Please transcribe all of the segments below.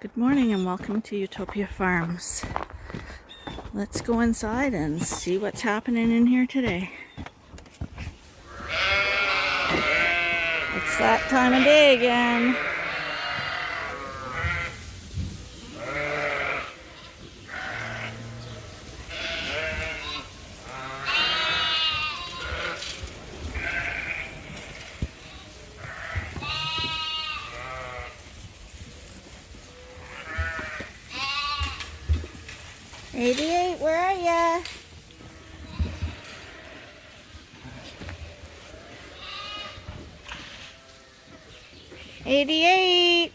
Good morning and welcome to Ewetopia Farms. Let's go inside and see what's happening in here today. It's that time of day again. '88, where are ya? '88.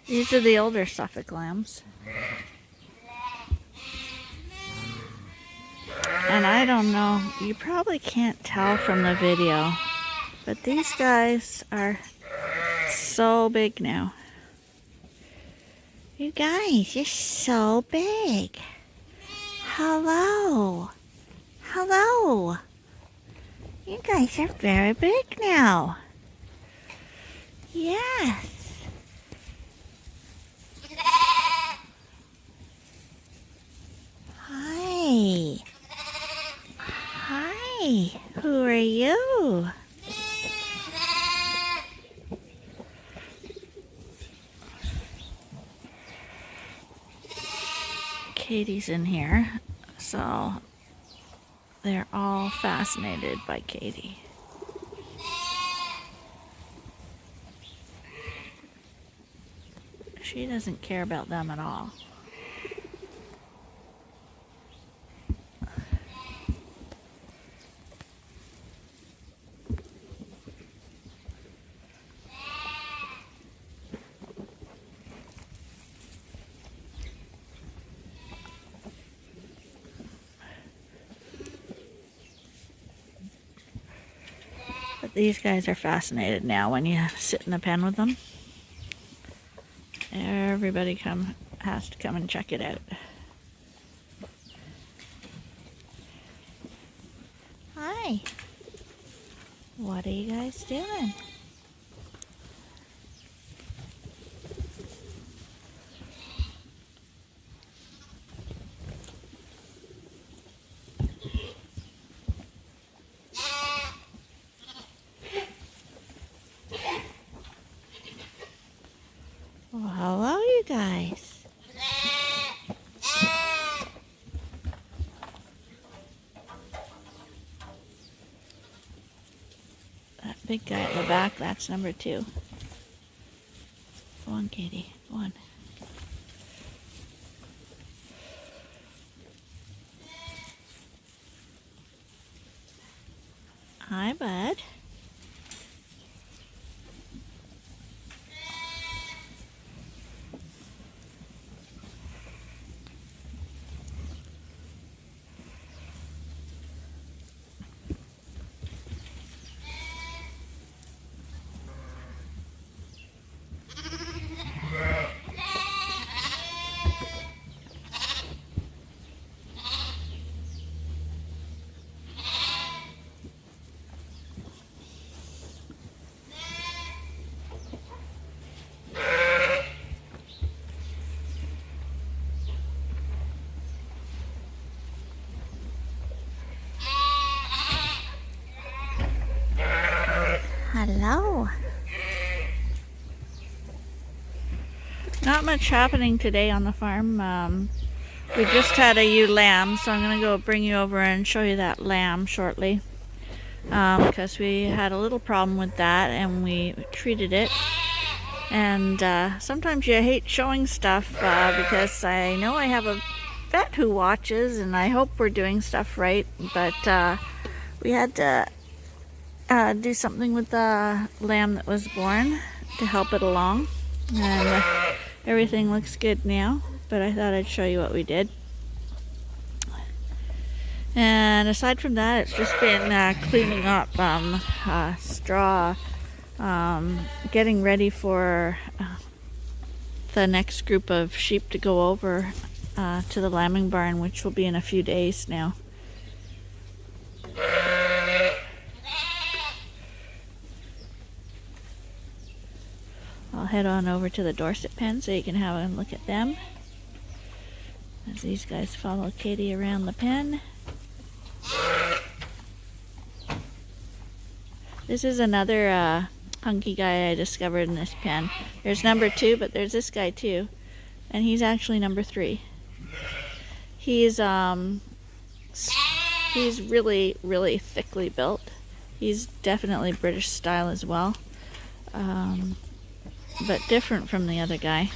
These are the older Suffolk lambs. And I don't know, you probably can't tell from the video, but these guys are so big now. You guys, you're so big. Hello. Hello. You guys are very big now. Yes. Hi. Hi. Who are you? Katie's in here, so they're all fascinated by Katie. She doesn't care about them at all. But these guys are fascinated now when you sit in the pen with them. Everybody has to come and check it out. Hi. What are you guys doing? Well, hello, you guys. That big guy at the back, that's number 2. Go on, Katie. Go on. Hi, bud. Hello. Not much happening today on the farm. We just had a ewe lamb, so I'm going to go bring you over and show you that lamb shortly. Because we had a little problem with that and we treated it. And sometimes you hate showing stuff because I know I have a vet who watches and I hope we're doing stuff right. But we had to do something with the lamb that was born to help it along, and everything looks good now, but I thought I'd show you what we did. And aside from that, it's just been cleaning up straw, getting ready for the next group of sheep to go over to the lambing barn, which will be in a few days now. I'll head on over to the Dorset pen so you can have a look at them as these guys follow Katie around the pen. This is another hunky guy I discovered in this pen. There's number 2, but there's this guy too, and he's actually number 3. He's really, really thickly built. He's definitely British style as well, but different from the other guy.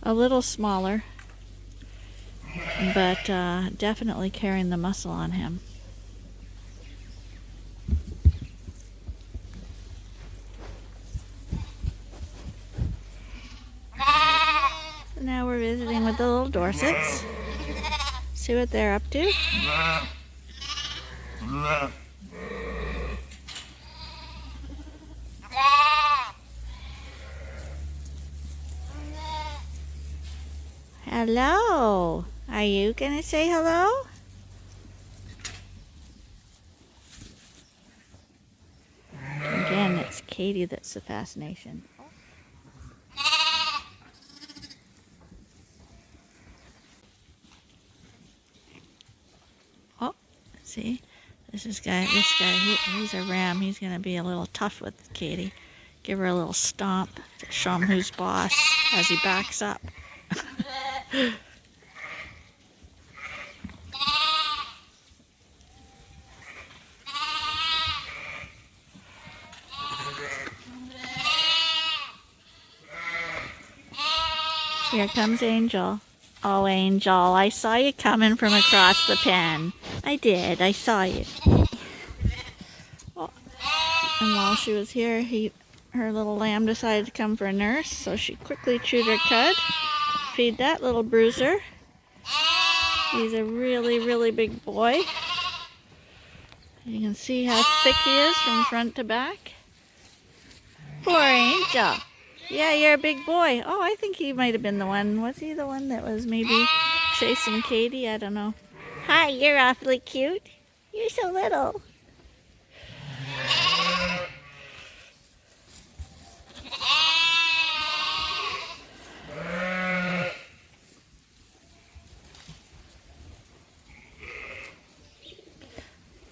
A little smaller, but definitely carrying the muscle on him. So now we're visiting with the little Dorsets. See what they're up to. Hello. Are you gonna say hello? Again, it's Katie that's the fascination. Oh, see, this guy, he's a ram. He's gonna be a little tough with Katie. Give her a little stomp to show him who's boss as he backs up. Here comes Angel. Oh, Angel, I saw you coming from across the pen. I did. I saw you. Oh. And while she was here, her little lamb decided to come for a nurse, so she quickly chewed her cud. Feed that little bruiser. He's a really, really big boy. You can see how thick he is from front to back. Poor Angel. Yeah, you're a big boy. Oh, I think he might have been the one. Was he the one that was maybe chasing Katie? I don't know. Hi, you're awfully cute. You're so little.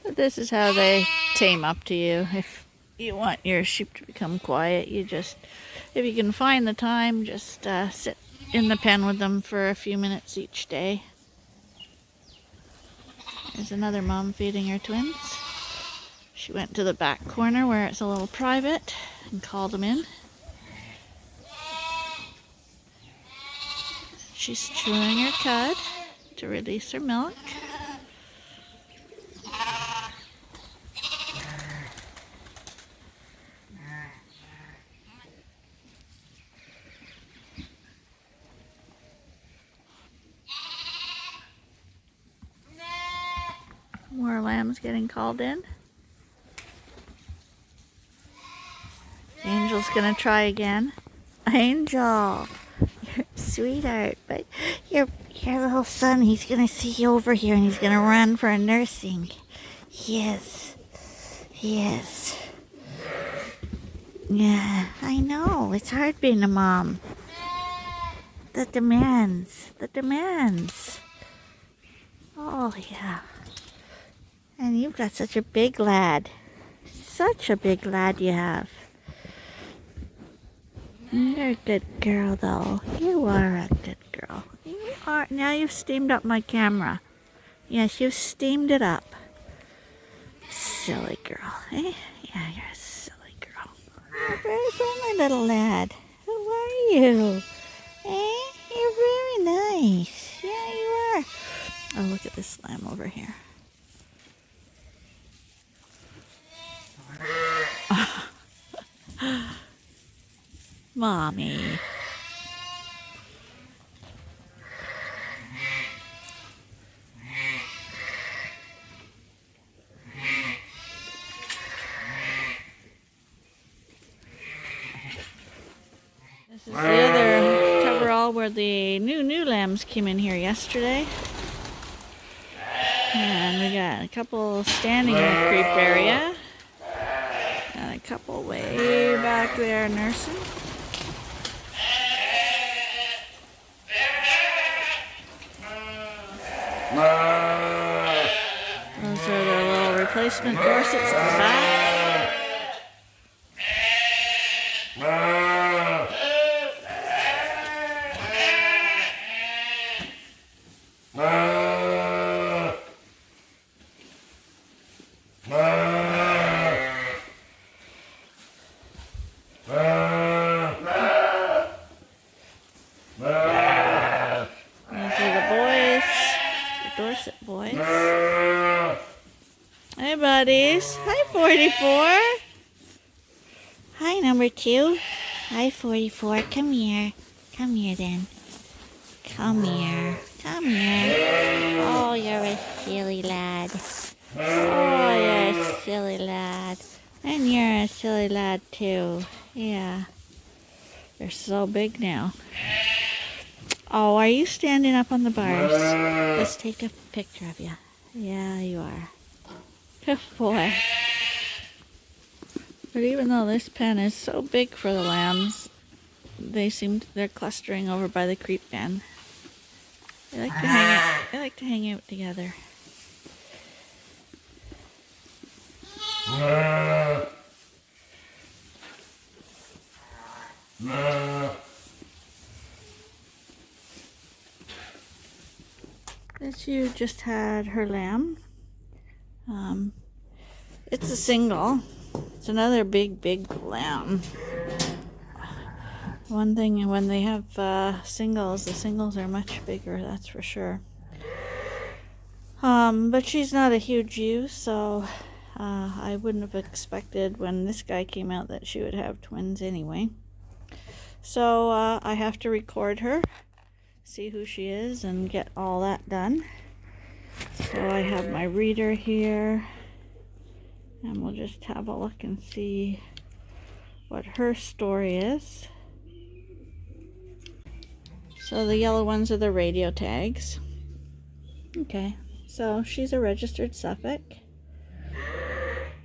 But this is how they tame up to you. If you want your sheep to become quiet, you just, if you can find the time, just sit in the pen with them for a few minutes each day. There's another mom feeding her twins. She went to the back corner where it's a little private and called them in. She's chewing her cud to release her milk. More lambs getting called in. Angel's gonna try again. Angel, you're a sweetheart, but your little son, he's gonna see you over here and he's gonna run for a nursing. Yes. Yes. Yeah, I know. It's hard being a mom. The demands. The demands. Oh, yeah. And you've got such a big lad. Such a big lad you have. You're a good girl, though. You are a good girl. You are. Now you've steamed up my camera. Yes, you've steamed it up. Silly girl, eh? Yeah, you're a silly girl. You're a very friendly little lad. Who are you? Eh? You're very nice. Yeah, you are. Oh, look at this lamb over here. Mommy. The other coverall where the new lambs came in here yesterday. And we got a couple standing in the creep area. And a couple way back there nursing. Those are the little replacement Dorsets at the back. These are the boys, the Dorset boys. Hi, buddies. Hi, 44. Hi, number 2. Hi, 44. Come here. Come here, then. Come here. Come here. Oh, you're a silly lad. Oh, you're a silly lad. And you're a silly lad, too. Yeah. They're so big now. Oh, are you standing up on the bars? Let's take a picture of you. Yeah, you are. Good boy. But even though this pen is so big for the lambs, they're clustering over by the creep pen. They like to hang out. They like to hang out together. This ewe just had her lamb. It's a single. It's another big lamb. One thing, when they have singles, the singles are much bigger, that's for sure. But she's not a huge ewe, so I wouldn't have expected when this guy came out that she would have twins anyway. So I have to record her, see who she is, and get all that done. So I have my reader here, and we'll just have a look and see what her story is. So the yellow ones are the radio tags. Okay, so she's a registered Suffolk.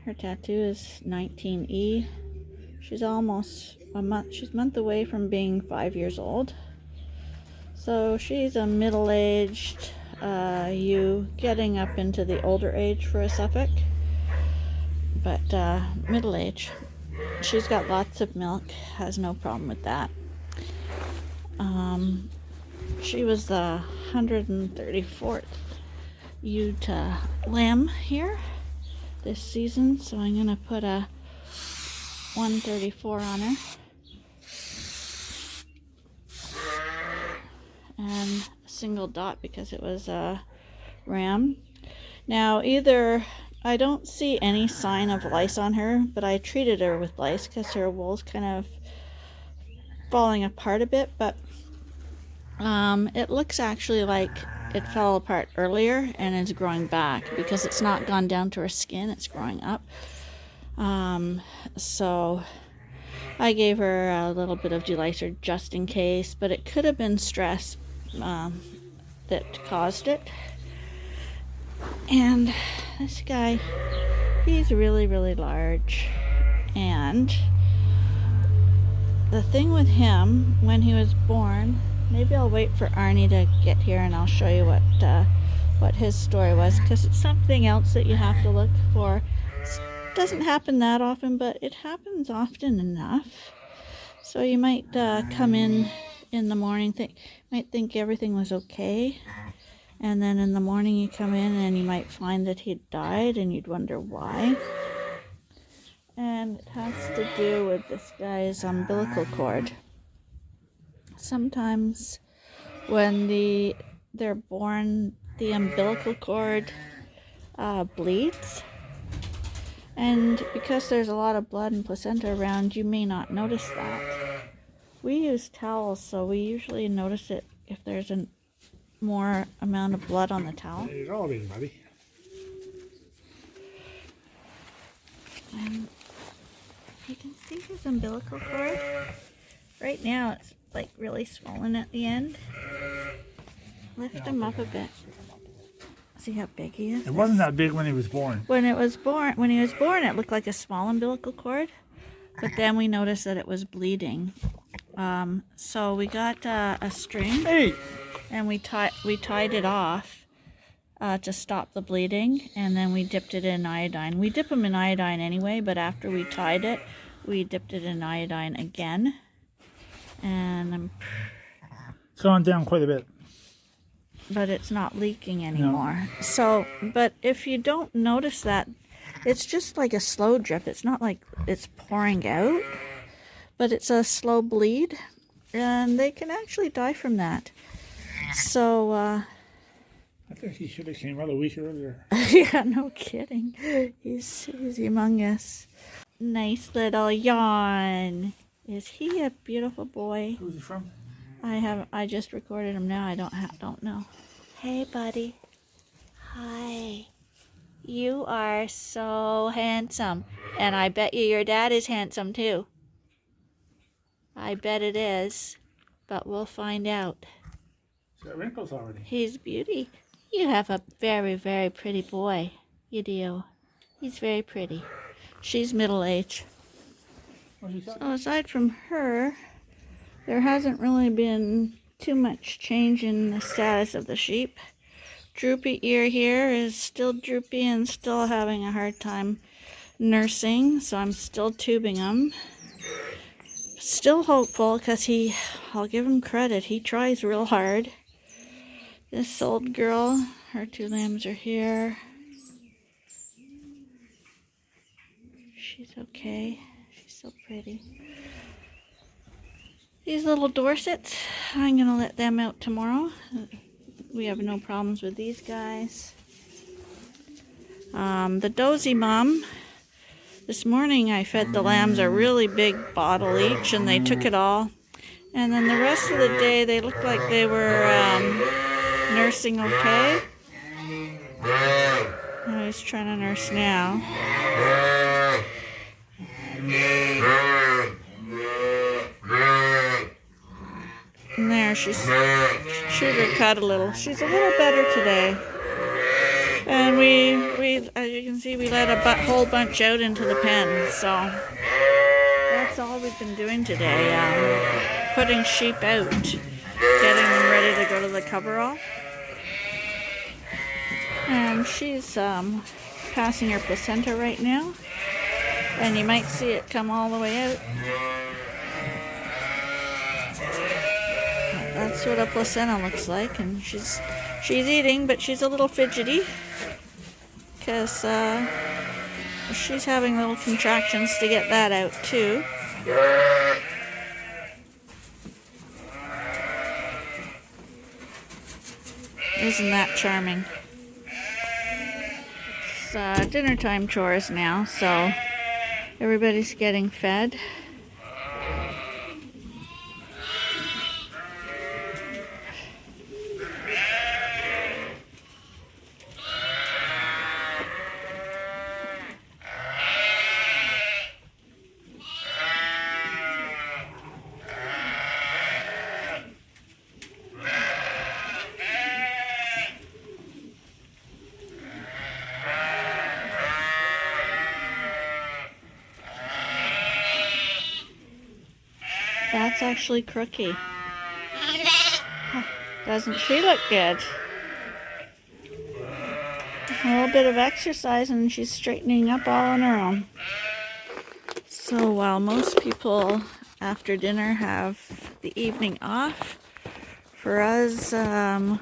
Her tattoo is 19E. She's almost a month away from being 5 years old. So she's a middle-aged ewe, getting up into the older age for a Suffolk, but middle age. She's got lots of milk, has no problem with that. She was the 134th ewe to lamb here this season, so I'm going to put a 134 on her. And a single dot because it was a ram. Now I don't see any sign of lice on her, but I treated her with lice because her wool's kind of falling apart a bit, but it looks actually like it fell apart earlier and is growing back because it's not gone down to her skin, it's growing up. So I gave her a little bit of delicer just in case, but it could have been stress that caused it. And this guy, he's really large, and the thing with him when he was born, maybe I'll wait for Arnie to get here and I'll show you what his story was, because it's something else that you have to look for. It doesn't happen that often, but it happens often enough. So you might come in the morning, might think everything was okay, and then in the morning you come in and you might find that he'd died and you'd wonder why. And it has to do with this guy's umbilical cord. Sometimes when they're born, the umbilical cord bleeds, and because there's a lot of blood and placenta around, you may not notice that. We use towels, so we usually notice it if there's a more amount of blood on the towel. It's all in, buddy. And you can see his umbilical cord. Right now it's like really swollen at the end. Lift him up a bit. See how big he is? It wasn't that big when he was born. When he was born, it looked like a small umbilical cord, but then we noticed that it was bleeding. So we got a string, and we tied it off to stop the bleeding, and then we dipped it in iodine. We dip them in iodine anyway, but after we tied it, we dipped it in iodine again, and it's gone down quite a bit. But it's not leaking anymore. No. So, but if you don't notice that, it's just like a slow drip. It's not like it's pouring out, but it's a slow bleed, and they can actually die from that. So, I think he should have came out a week earlier. Yeah, no kidding. He's humongous. Nice little yawn. Is he a beautiful boy? Who's he from? I just recorded him now. I don't know. Hey, buddy. Hi. You are so handsome. And I bet you your dad is handsome too. I bet it is. But we'll find out. He's got wrinkles already. He's beauty. You have a very, very pretty boy. You do. He's very pretty. She's middle age. So aside from her, there hasn't really been too much change in the status of the sheep. Droopy ear here is still droopy and still having a hard time nursing, so I'm still tubing him. Still hopeful because I'll give him credit, he tries real hard. This old girl, her 2 lambs are here. She's okay. She's so pretty. These little Dorsets, I'm going to let them out tomorrow. We have no problems with these guys. The dozy mom, this morning I fed the lambs a really big bottle each, and they took it all. And then the rest of the day they looked like they were nursing okay. Oh, he's trying to nurse now. And there, she's sugar cut a little. She's a little better today. And we as you can see, we let a whole bunch out into the pen. So that's all we've been doing today. Putting sheep out, getting them ready to go to the coverall. And she's passing her placenta right now. And you might see it come all the way out. That's what a placenta looks like, and she's eating, but she's a little fidgety because she's having little contractions to get that out too. Isn't that charming? It's dinner time chores now, so everybody's getting fed. That's actually Crookie. Doesn't she look good? A little bit of exercise and she's straightening up all on her own. So while most people after dinner have the evening off, for us,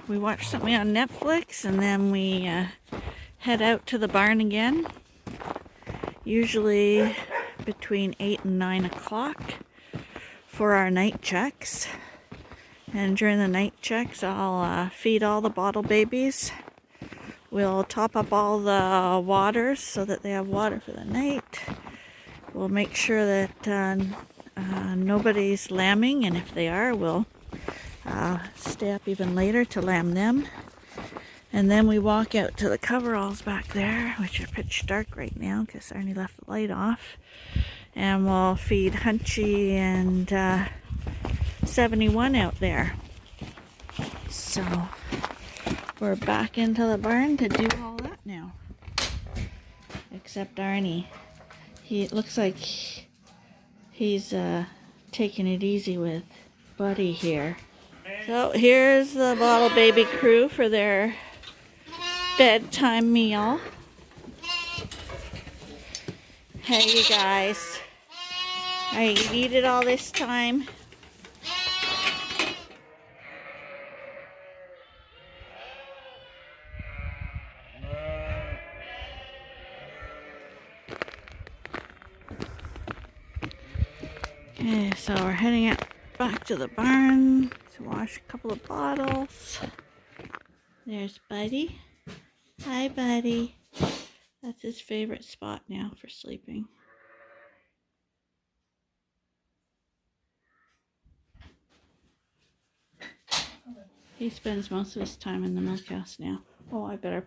we watch something on Netflix and then we head out to the barn again. Usually between 8 and 9 o'clock. For our night checks, and during the night checks I'll feed all the bottle babies. We'll top up all the waters so that they have water for the night. We'll make sure that nobody's lambing, and if they are, we'll stay up even later to lamb them. And then we walk out to the coveralls back there, which are pitch dark right now because Arnie left the light off. And we'll feed Hunchy and 71 out there. So we're back into the barn to do all that now. Except Arnie. It looks like he's taking it easy with Buddy here. So here's the Bottle Baby crew for their bedtime meal. Hey, you guys. Are you gonna eat it all this time? Okay, so we're heading out back to the barn to wash a couple of bottles. There's Buddy. Hi, Buddy. That's his favorite spot now for sleeping. He spends most of his time in the milk house now. Oh, I better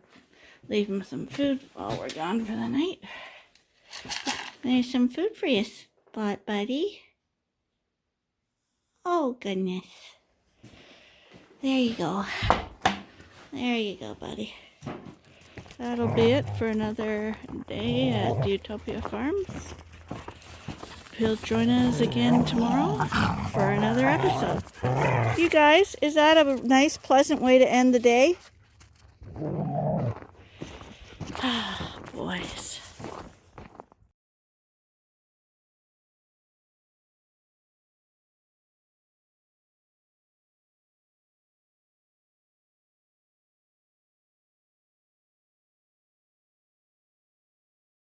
leave him some food while we're gone for the night. There's some food for you, Buddy. Oh, goodness. There you go. There you go, Buddy. That'll be it for another day at Ewetopia Farms. He'll join us again tomorrow for another episode. You guys, is that a nice, pleasant way to end the day? Ah, boys.